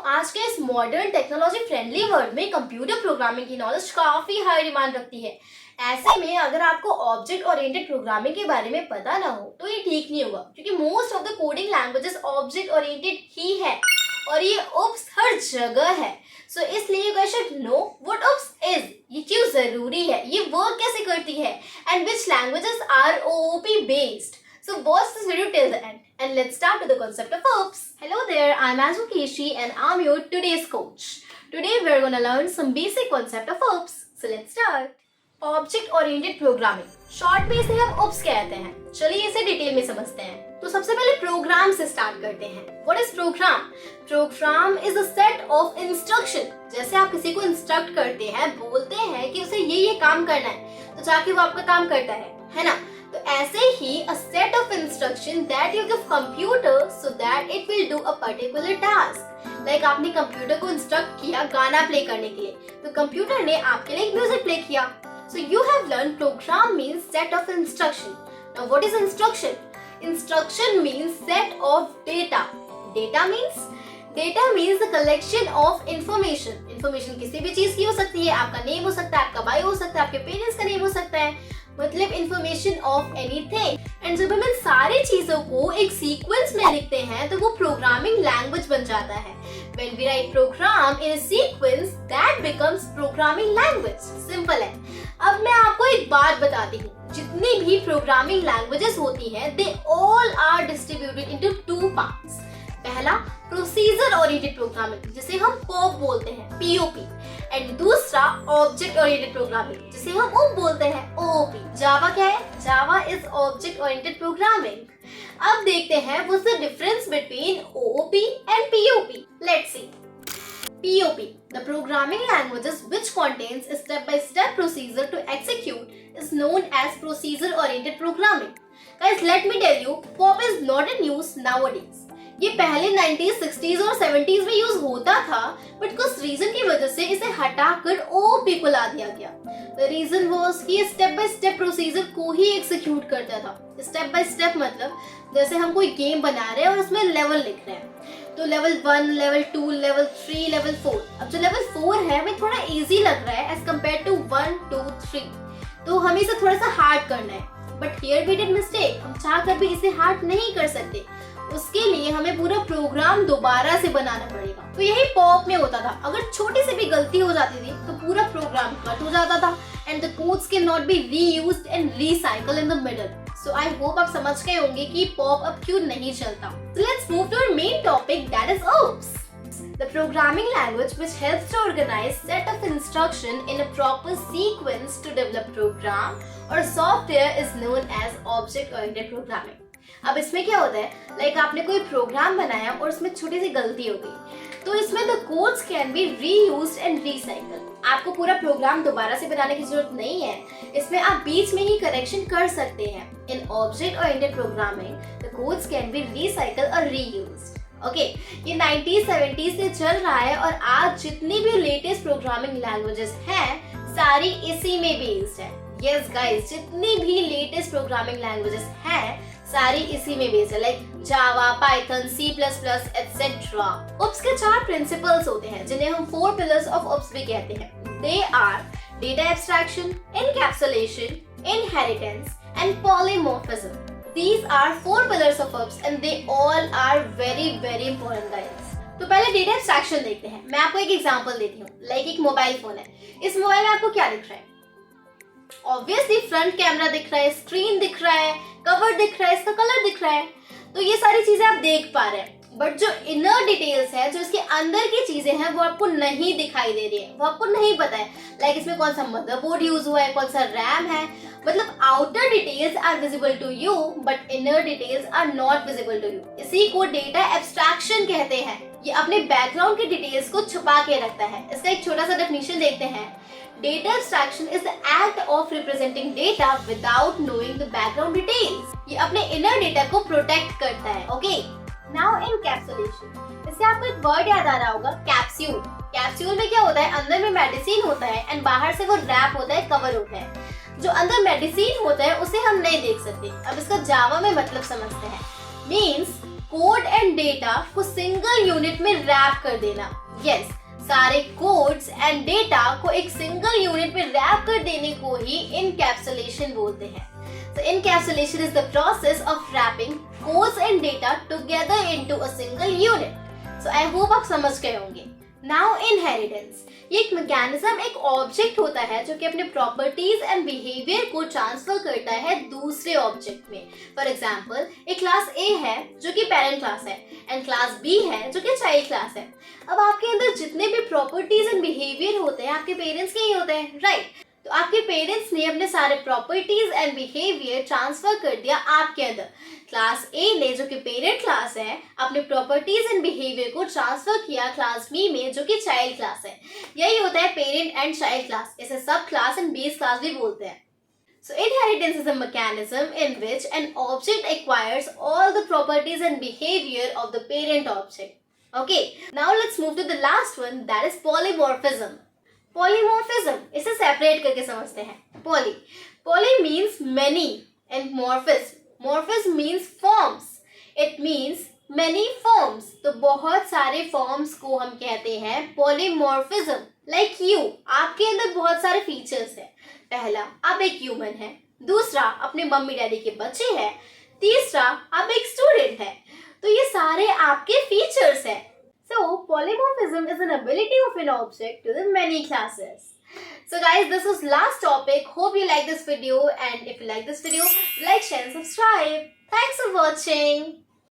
आज के इस मॉडर्न टेक्नोलॉजी फ्रेंडली वर्ल्ड में कंप्यूटर प्रोग्रामिंग की नॉलेज काफी हाई डिमांड रखती है। ऐसे में अगर आपको ऑब्जेक्ट ओरिएंटेड प्रोग्रामिंग के बारे में पता ना हो तो ये ठीक नहीं होगा, क्योंकि most of the coding languages object oriented ही है और ये ओप्स हर जगह है। सो इसलिए you guys should know what OOPS is, ये क्यों जरूरी है, ये वर्क कैसे करती है, and which languages are OOP based. So watch this video till the end and let's start with the concept of OOPS. Hello there, I'm Azu Keshi and I'm your today's coach. Today we're gonna learn some basic concept of OOPS. So let's start. Object Oriented Programming. Short में इसे हम OOPS कहते हैं. चलिए इसे detail में समझते हैं. तो सबसे पहले प्रोग्राम से स्टार्ट करते हैं. What is program? Program is a set of instruction. जैसे आप किसी को इंस्ट्रक्ट करते हैं, बोलते हैं कि उसे ये काम करना है, तो जाके वो आपका काम करता है ना? तो ऐसे ही a set of instruction that you give computer so that it will do a particular task. Like आपने कंप्यूटर को इंस्ट्रक्ट किया गाना प्ले करने के लिए, तो कंप्यूटर ने आपके लिए म्यूजिक प्ले किया. So you have learned program means set of instruction. Now what is instruction? Instruction means set of data. Data means the collection of information. Information किसी भी चीज की हो सकती है, आपका नेम हो सकता है, आपका बायो हो सकता है, आपके पेरेंट्स का नेम हो सकता है, मतलब इंफॉर्मेशन ऑफ एनीथिंग. एंड जब हम इन सारी चीजों को एक सीक्वेंस में लिखते हैं तो वो प्रोग्रामिंग लैंग्वेज बन जाता है. When we write program in a sequence, that becomes programming language. Simple है. अब मैं आपको एक बात बताती हूँ. जितनी भी प्रोग्रामिंग लैंग्वेजेस होती हैं, they all are distributed into two parts. पहला प्रोसीजर ओरिएंटेड प्रोग्रामिंग, जिसे हम POP बोलते हैं, POP, एंड दूसरा ऑब्जेक्ट ओरिएंटेड प्रोग्रामिंग, जिसे हम OOP बोलते हैं, OOP. जावा क्या है? Java is object oriented programming. अब देखते हैं what's the difference between OOP and POP. Let's see. POP, the programming languages which contains a step-by-step procedure to execute, is known as procedure-oriented programming. Guys, let me tell you, POP is not in use nowadays. ये पहले 90s, 60s और 70s में use होता था, but कुछ reason की वजह से इसे हटाकर OOP को ला दिया गया. The reason was कि ये स्टेप बाय स्टेप प्रोसीजर को ही एग्जीक्यूट करता था. स्टेप बाय स्टेप मतलब जैसे हम कोई गेम बना रहे हैं और उसमें लेवल लिख रहे हैं, तो लेवल 1, लेवल 2, लेवल 3, लेवल 4. अब जो लेवल 4 है हमें थोड़ा इजी लग रहा है एज कम्पेयर टू 1, 2, 3, तो हमें इसे थोड़ा सा हार्ड करना है. But here we did mistake. हम चाहकर भी इसे हार्ड नहीं कर सकते, उसके लिए हमें पूरा प्रोग्राम दोबारा से बनाना पड़ेगा. तो यही पॉप में होता था. अगर छोटी सी भी गलती हो जाती थी तो पूरा प्रोग्राम कट हो जाता था and the codes can not be reused and recycle in the middle. So I hope आप समझ गए होंगे कि पॉप अब क्यों नहीं चलता. So let's move to our main topic, that is OOPS. The programming language which helps to organize set of instruction in a proper sequence to develop program or software is known as object oriented programming. अब इसमें क्या होता है, like आपने कोई programme बनाया और उसमें छोटी सी गलती हो गई, तो इसमें the codes can B reused and recycle. आपको पूरा प्रोग्राम दोबारा से बनाने की जरूरत नहीं है, इसमें आप बीच में ही करेक्शन कर सकते हैं. In object oriented programming the codes can be recycle और रीयूज्ड. ओके, ये 90s 70s से चल रहा है और आज जितनी भी लेटेस्ट प्रोग्रामिंग लैंग्वेजेस हैं सारी इसी में बेस्ड है. यस गाइस, जितनी भी लेटेस्ट प्रोग्रामिंग लैंग्वेजेस हैं सारी इसी में बेस्ड है, like Java, Python, C++, etcetera. OOPS के 4 प्रिंसिपल्स होते हैं जिन्हें हम 4 पिलर्स ऑफ OOPS भी कहते हैं. They are data abstraction, encapsulation, inheritance and polymorphism. These are 4 pillars of OOPS and they all are very very important guys. तो पहले डेटा एब्स्ट्रैक्शन देखते हैं. मैं आपको एक एग्जांपल देती हूँ. लाइक एक मोबाइल फोन है. इस मोबाइल में आपको क्या दिख रहा है? ऑब्वियसली फ्रंट कैमरा दिख रहा है, स्क्रीन दिख रहा है, कवर दिख रहा है, इसका कलर दिख रहा है, तो ये सारी चीजें आप देख पा रहे हैं. बट जो इनर डिटेल्स है, जो इसके अंदर की चीजें हैं, वो आपको नहीं दिखाई दे रही है, वो आपको नहीं पता है. लाइक इसमें कौन सा मदरबोर्ड यूज हुआ है, कौन सा रैम है. मतलब outer details are visible to you but inner details are not visible to you. इसी को डेटा एब्स्ट्रैक्शन कहते हैं. ये अपने बैकग्राउंड की डिटेल्स को छुपा के रखता है. इसका एक छोटा सा डेफिनेशन देखते हैं. Data abstraction is the act of representing data without knowing the background details. ये अपने inner data को protect करता है. Okay. Now encapsulation. इससे आपको एक वर्ड याद आ रहा होगा, कैप्सूल. कैप्सूल में क्या होता है, अंदर में मेडिसिन होता है एंड बाहर से वो रैप होता है, कवर होता है. जो अंदर मेडिसिन होता है उसे हम नहीं देख सकते. अब इसका जावा में मतलब समझते हैं. मीन्स कोड एंड डेटा को सिंगल यूनिट में रैप कर देना। यस, सारे कोड्स एंड डेटा को एक सिंगल यूनिट में रैप कर देने को ही इनकैप्सुलेशन बोलते हैं। So encapsulation is the process of wrapping codes and data together into a single unit. So I hope आप समझ गए होंगे। Now inheritance, ये एक मैकेनिज्म, एक ऑब्जेक्ट होता है जो कि अपने प्रॉपर्टीज एंड बिहेवियर को ट्रांसफर करता है दूसरे ऑब्जेक्ट में। फॉर एग्जाम्पल, एक क्लास ए है जो कि पेरेंट क्लास है एंड क्लास बी है जो कि चाइल्ड क्लास है। अब आपके अंदर जितने भी प्रॉपर्टीज एंड बिहेवियर होते हैं आपके पेरेंट्स के ही होते हैं, राइट? तो आपके पेरेंट्स ने अपने सारे प्रॉपर्टीज एंड बिहेवियर ट्रांसफर कर दिया आपके अंदर। क्लास ए ने जो कि पेरेंट क्लास है अपने प्रॉपर्टीज एंड बिहेवियर को ट्रांसफर किया क्लास बी में जो कि चाइल्ड क्लास है। यही होता है पेरेंट एंड चाइल्ड क्लास, इसे सब क्लास एंड बेस क्लास भी बोलते हैं। So inheritance is a mechanism in which an object acquires all the properties and behavior of the parent object. Okay, now let's move to the last one, that is polymorphism. Polymorphism, इसे separate करके समझते हैं। Poly means many and morphism means forms. It means many forms. तो बहुत सारे forms को हम कहते हैं polymorphism. Like you, आपके अंदर बहुत सारे फीचर्स हैं। पहला, आप एक ह्यूमन है। दूसरा, अपने मम्मी डैडी के बच्चे हैं। तीसरा, आप एक स्टूडेंट है। तो ये सारे आपके फीचर्स हैं। So polymorphism is an ability of an object to the many classes. So guys, this was last topic. Hope you like this video, and if you like this video, like, share and subscribe. Thanks for watching.